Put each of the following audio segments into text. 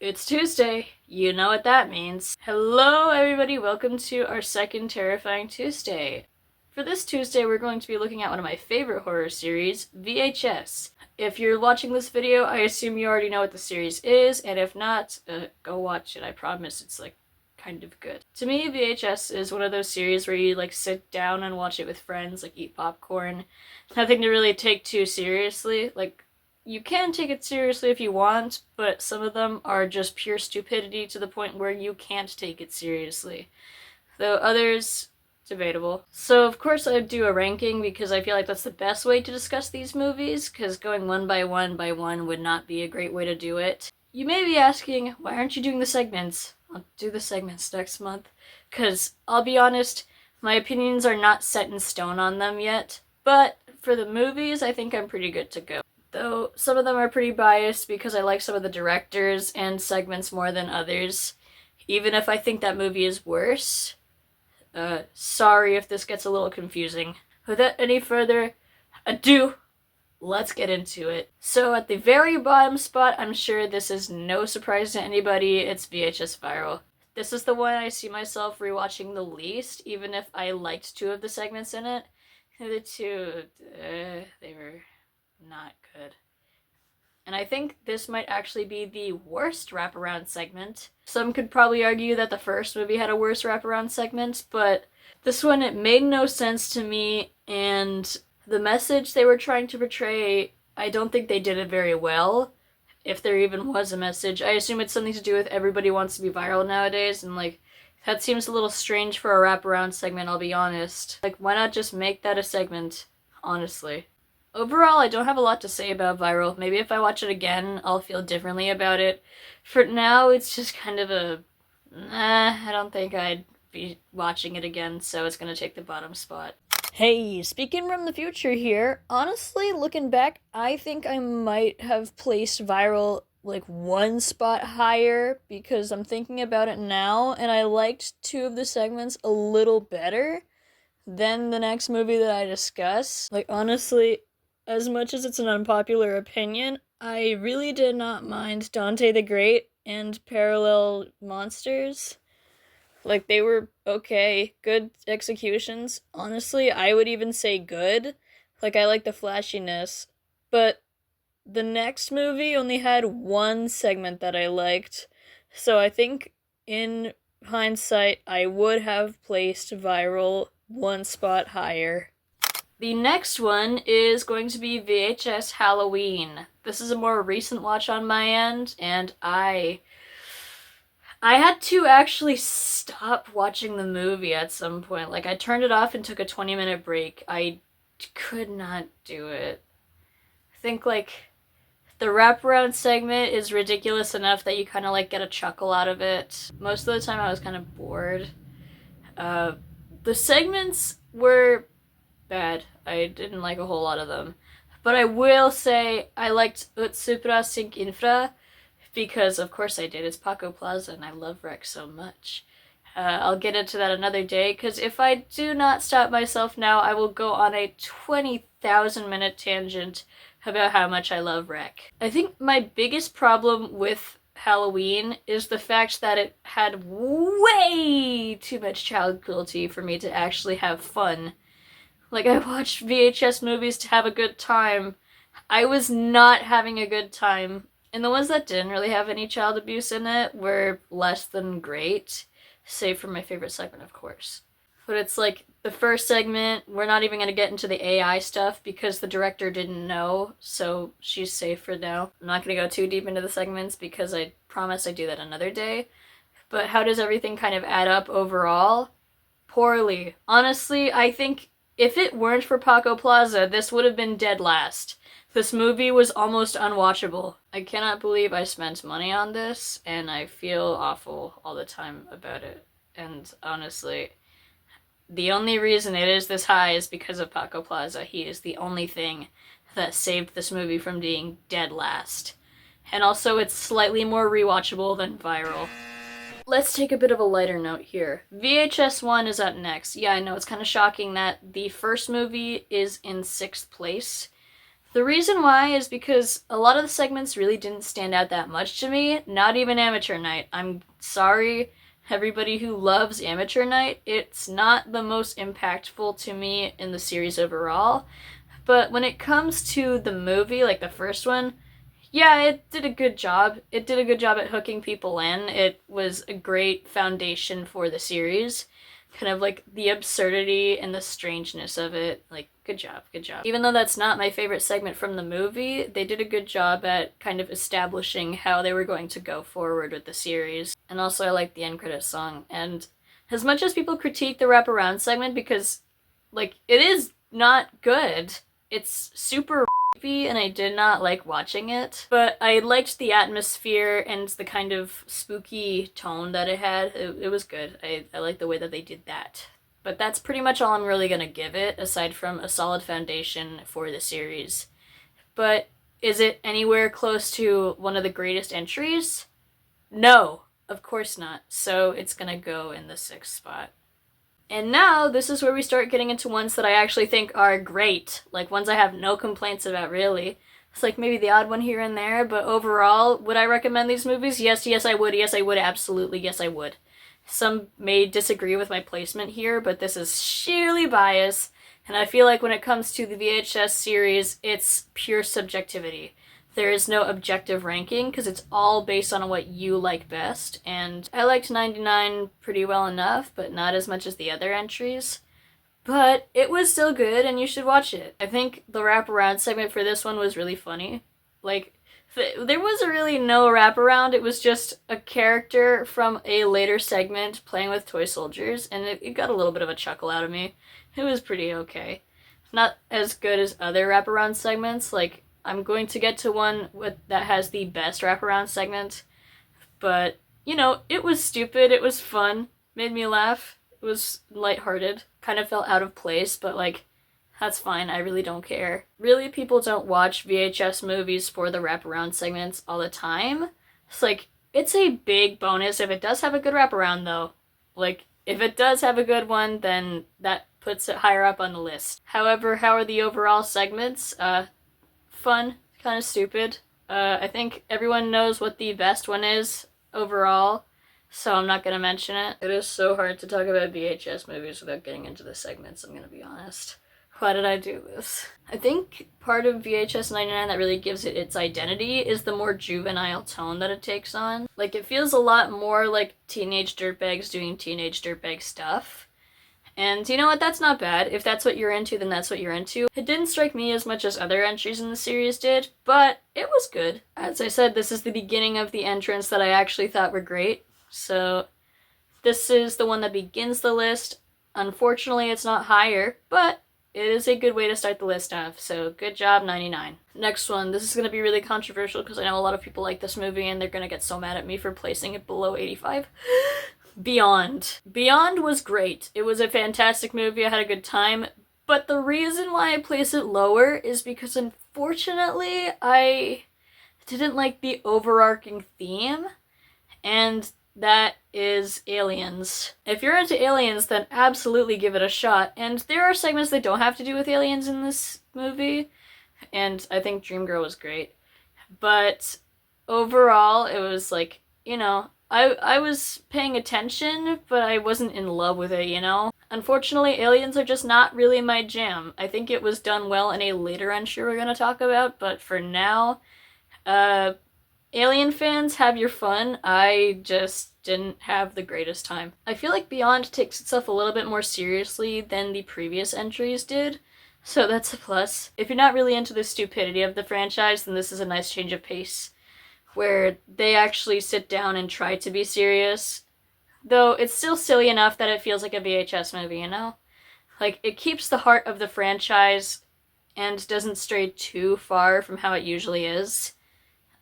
It's Tuesday. You know what that means. Hello, everybody. Welcome to our second Terrifying Tuesday. For this Tuesday, we're going to be looking at one of my favorite horror series, VHS. If you're watching this video, I assume you already know what the series is, and if not, go watch it. I promise it's, kind of good. To me, VHS is one of those series where you, sit down and watch it with friends, eat popcorn. Nothing to really take too seriously. You can take it seriously if you want, but some of them are just pure stupidity to the point where you can't take it seriously. Though others, debatable. So of course I'd do a ranking because I feel like that's the best way to discuss these movies, because going one by one would not be a great way to do it. You may be asking, why aren't you doing the segments? I'll do the segments next month, because I'll be honest, my opinions are not set in stone on them yet, but for the movies I think I'm pretty good to go. Though some of them are pretty biased because I like some of the directors and segments more than others, even if I think that movie is worse. Sorry if this gets a little confusing. Without any further ado, let's get into it. So at the very bottom spot, I'm sure this is no surprise to anybody, it's VHS Viral. This is the one I see myself rewatching the least, even if I liked two of the segments in it. The two, they were not good. And I think this might actually be the worst wraparound segment. Some could probably argue that the first movie had a worse wraparound segment, but this one, it made no sense to me, and the message they were trying to portray, I don't think they did it very well. If there even was a message. I assume it's something to do with everybody wants to be viral nowadays, and that seems a little strange for a wraparound segment, I'll be honest. Why not just make that a segment, honestly? Overall, I don't have a lot to say about Viral. Maybe if I watch it again, I'll feel differently about it. For now, it's just kind of I don't think I'd be watching it again, so it's gonna take the bottom spot. Hey, speaking from the future here, honestly, looking back, I think I might have placed Viral one spot higher because I'm thinking about it now, and I liked two of the segments a little better than the next movie that I discuss. Honestly, as much as it's an unpopular opinion, I really did not mind Dante the Great and Parallel Monsters. They were okay, good executions. Honestly, I would even say good. I like the flashiness. But the next movie only had one segment that I liked. So I think, in hindsight, I would have placed Viral one spot higher. The next one is going to be VHS Halloween. This is a more recent watch on my end, and I had to actually stop watching the movie at some point. I turned it off and took a 20-minute break. I could not do it. I think, the wraparound segment is ridiculous enough that you kind of, get a chuckle out of it. Most of the time I was kind of bored. The segments were bad. I didn't like a whole lot of them. But I will say I liked Ut Supra Sync Infra because of course I did. It's Paco Plaza and I love Rec so much. I'll get into that another day because if I do not stop myself now, I will go on a 20,000 minute tangent about how much I love Rec. I think my biggest problem with Halloween is the fact that it had way too much child cruelty for me to actually have fun. I watched VHS movies to have a good time. I was not having a good time. And the ones that didn't really have any child abuse in it were less than great. Save for my favorite segment, of course. But it's the first segment, we're not even going to get into the AI stuff because the director didn't know, so she's safe for now. I'm not going to go too deep into the segments because I promise I'd do that another day. But how does everything kind of add up overall? Poorly. Honestly, I think if it weren't for Paco Plaza, this would have been dead last. This movie was almost unwatchable. I cannot believe I spent money on this, and I feel awful all the time about it. And honestly, the only reason it is this high is because of Paco Plaza. He is the only thing that saved this movie from being dead last. And also, it's slightly more rewatchable than Viral. Let's take a bit of a lighter note here. VHS 1 is up next. Yeah, I know, it's kind of shocking that the first movie is in 6th place. The reason why is because a lot of the segments really didn't stand out that much to me, not even Amateur Night. I'm sorry, everybody who loves Amateur Night, it's not the most impactful to me in the series overall. But when it comes to the movie, like the first one, yeah, it did a good job. It did a good job at hooking people in. It was a great foundation for the series. Kind of like the absurdity and the strangeness of it. Like, good job, good job. Even though that's not my favorite segment from the movie, they did a good job at kind of establishing how they were going to go forward with the series. And also, I like the end credits song. And as much as people critique the wraparound segment because, like, it is not good, it's super and I did not like watching it, but I liked the atmosphere and the kind of spooky tone that it had. It was good. I like the way that they did that. But that's pretty much all I'm really gonna give it, aside from a solid foundation for the series. But is it anywhere close to one of the greatest entries? No, of course not. So it's gonna go in the 6th spot. And now, this is where we start getting into ones that I actually think are great. Like, ones I have no complaints about, really. It's like maybe the odd one here and there, but overall, would I recommend these movies? Yes, I would. Yes, I would. Absolutely, yes, I would. Some may disagree with my placement here, but this is sheerly bias, and I feel like when it comes to the VHS series, it's pure subjectivity. There is no objective ranking because it's all based on what you like best, and I liked 99 pretty well enough, but not as much as the other entries. But it was still good, and you should watch it. I think the wraparound segment for this one was really funny. Like, there was really no wraparound, it was just a character from a later segment playing with toy soldiers, and it got a little bit of a chuckle out of me. It was pretty okay. Not as good as other wraparound segments, like, I'm going to get to one that has the best wraparound segment, but, you know, it was stupid, it was fun, made me laugh, it was lighthearted, kind of felt out of place, but, like, that's fine, I really don't care. Really, people don't watch VHS movies for the wraparound segments all the time. It's like, it's a big bonus if it does have a good wraparound, though. Like, if it does have a good one, then that puts it higher up on the list. However, how are the overall segments? Fun, kind of stupid. I think everyone knows what the best one is overall, so I'm not gonna mention it. It is so hard to talk about VHS movies without getting into the segments, I'm gonna be honest. Why did I do this? I think part of VHS 99 that really gives it its identity is the more juvenile tone that it takes on. Like, it feels a lot more like teenage dirtbags doing teenage dirtbag stuff. And you know what, that's not bad. If that's what you're into, then that's what you're into. It didn't strike me as much as other entries in the series did, but it was good. As I said, this is the beginning of the entrants that I actually thought were great. So this is the one that begins the list. Unfortunately, it's not higher, but it is a good way to start the list off, so good job, 99. Next one, this is going to be really controversial because I know a lot of people like this movie and they're going to get so mad at me for placing it below 85. Beyond. Beyond was great. It was a fantastic movie, I had a good time, but the reason why I place it lower is because unfortunately I didn't like the overarching theme, and that is aliens. If you're into aliens, then absolutely give it a shot, and there are segments that don't have to do with aliens in this movie, and I think Dreamgirl was great, but overall it was like, you know, I was paying attention, but I wasn't in love with it, you know? Unfortunately, aliens are just not really my jam. I think it was done well in a later entry we're gonna talk about, but for now, Alien fans, have your fun. I just didn't have the greatest time. I feel like Beyond takes itself a little bit more seriously than the previous entries did, so that's a plus. If you're not really into the stupidity of the franchise, then this is a nice change of pace, where they actually sit down and try to be serious, though it's still silly enough that it feels like a VHS movie, you know? Like, it keeps the heart of the franchise and doesn't stray too far from how it usually is.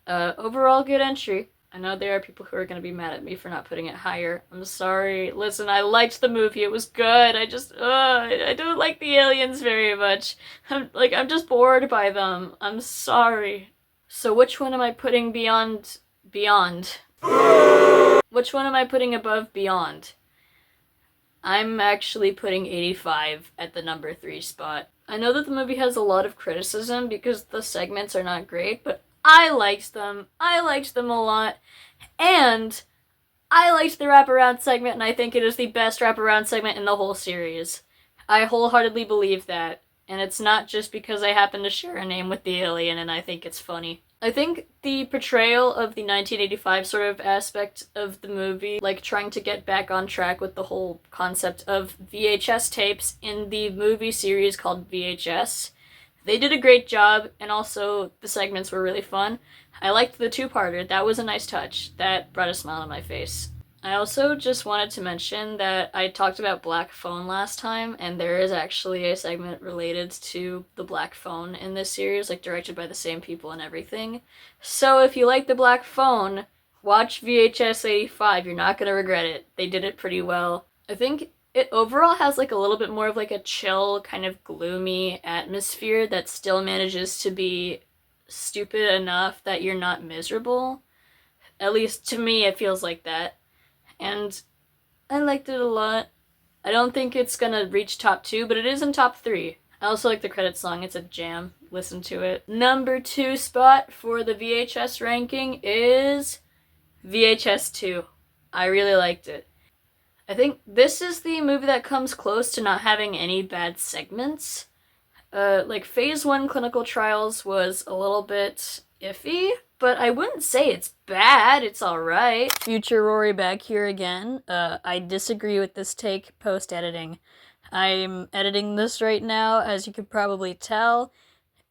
Overall good entry. I know there are people who are going to be mad at me for not putting it higher. I'm sorry. Listen, I liked the movie. It was good. I just, I don't like the aliens very much. I'm just bored by them. I'm sorry. So which one am I putting beyond? Which one am I putting above Beyond? I'm actually putting 85 at the number 3 spot. I know that the movie has a lot of criticism because the segments are not great, but I liked them. I liked them a lot. And I liked the wraparound segment, and I think it is the best wraparound segment in the whole series. I wholeheartedly believe that. And it's not just because I happen to share a name with the alien and I think it's funny. I think the portrayal of the 1985 sort of aspect of the movie, like trying to get back on track with the whole concept of VHS tapes in the movie series called VHS, they did a great job, and also the segments were really fun. I liked the two-parter. That was a nice touch. That brought a smile on my face. I also just wanted to mention that I talked about Black Phone last time, and there is actually a segment related to the Black Phone in this series, like directed by the same people and everything. So if you like the Black Phone, watch VHS 85. You're not gonna regret it. They did it pretty well. I think it overall has like a little bit more of like a chill, kind of gloomy atmosphere that still manages to be stupid enough that you're not miserable. At least to me, it feels like that. And I liked it a lot. I don't think it's gonna reach top 2, but it is in top 3. I also like the credit song. It's a jam. Listen to it. Number 2 spot for the VHS ranking is VHS 2. I really liked it. I think this is the movie that comes close to not having any bad segments. Like Phase 1 Clinical Trials was a little bit iffy, but I wouldn't say it's bad. It's alright. Future Rory back here again. I disagree with this take post-editing. I'm editing this right now, as you could probably tell,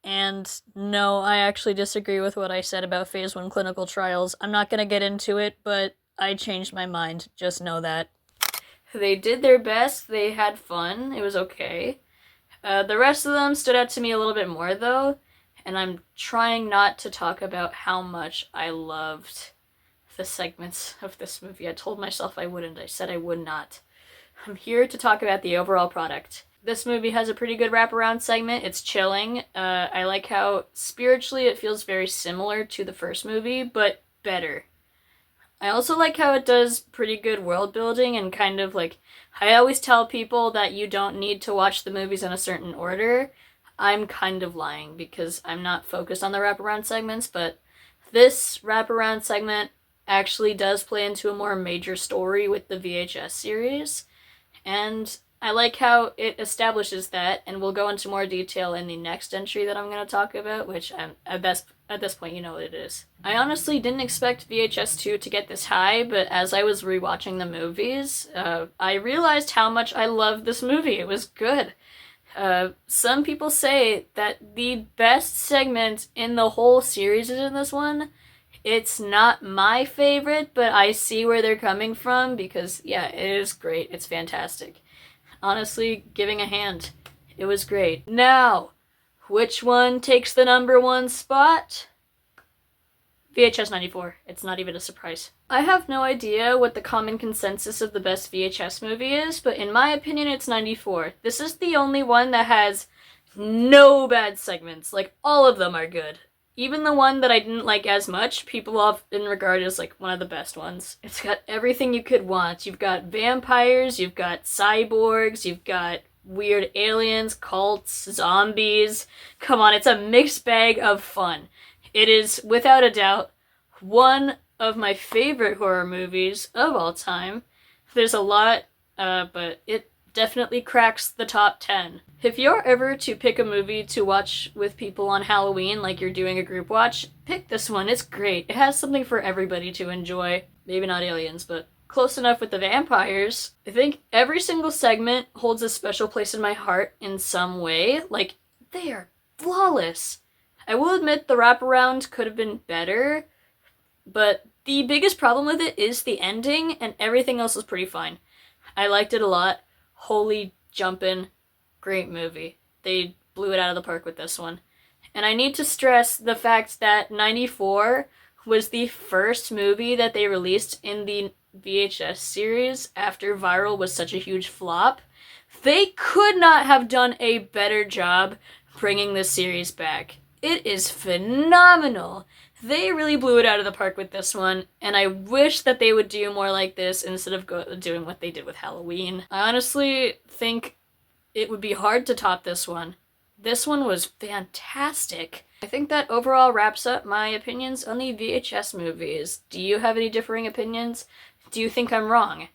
and no, I actually disagree with what I said about Phase 1 Clinical Trials. I'm not gonna get into it, but I changed my mind. Just know that. They did their best. They had fun. It was okay. The rest of them stood out to me a little bit more, though, and I'm trying not to talk about how much I loved the segments of this movie. I told myself I wouldn't. I said I would not. I'm here to talk about the overall product. This movie has a pretty good wraparound segment. It's chilling. I like how spiritually it feels very similar to the first movie, but better. I also like how it does pretty good world building and kind of like, I always tell people that you don't need to watch the movies in a certain order. I'm kind of lying because I'm not focused on the wraparound segments, but this wraparound segment actually does play into a more major story with the VHS series, and I like how it establishes that, and we'll go into more detail in the next entry that I'm going to talk about, which at this point, you know what it is. I honestly didn't expect VHS 2 to get this high, but as I was rewatching the movies, I realized how much I loved this movie. It was good. Some people say that the best segment in the whole series is in this one. It's not my favorite, but I see where they're coming from because, yeah, it is great. It's fantastic. Honestly, giving a hand. It was great. Now, which one takes the number 1 spot? VHS 94. It's not even a surprise. I have no idea what the common consensus of the best VHS movie is, but in my opinion, it's 94. This is the only one that has no bad segments. Like, all of them are good. Even the one that I didn't like as much, people often regard as like one of the best ones. It's got everything you could want. You've got vampires, you've got cyborgs, you've got weird aliens, cults, zombies. Come on, it's a mixed bag of fun. It is, without a doubt, one of my favorite horror movies of all time. There's a lot, but it definitely cracks the top 10. If you're ever to pick a movie to watch with people on Halloween, like you're doing a group watch, pick this one. It's great. It has something for everybody to enjoy. Maybe not aliens, but close enough with the vampires. I think every single segment holds a special place in my heart in some way. Like, they are flawless. I will admit the wraparound could have been better, but the biggest problem with it is the ending, and everything else is pretty fine. I liked it a lot. Holy jumpin', great movie. They blew it out of the park with this one. And I need to stress the fact that 94 was the first movie that they released in the VHS series after Viral was such a huge flop. They could not have done a better job bringing this series back. It is phenomenal. They really blew it out of the park with this one, and I wish that they would do more like this instead of doing what they did with Halloween. I honestly think it would be hard to top this one. This one was fantastic. I think that overall wraps up my opinions on the VHS movies. Do you have any differing opinions? Do you think I'm wrong?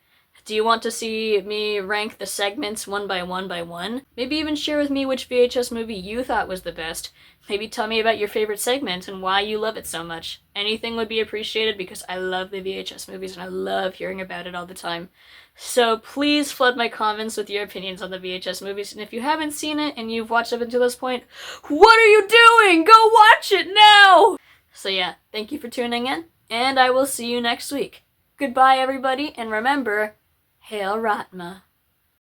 Do you want to see me rank the segments one by one? Maybe even share with me which VHS movie you thought was the best. Maybe tell me about your favorite segment and why you love it so much. Anything would be appreciated because I love the VHS movies and I love hearing about it all the time. So please flood my comments with your opinions on the VHS movies, and if you haven't seen it and you've watched up until this point, what are you doing? Go watch it now! So yeah, thank you for tuning in, and I will see you next week. Goodbye everybody, and remember, Hail Ratma.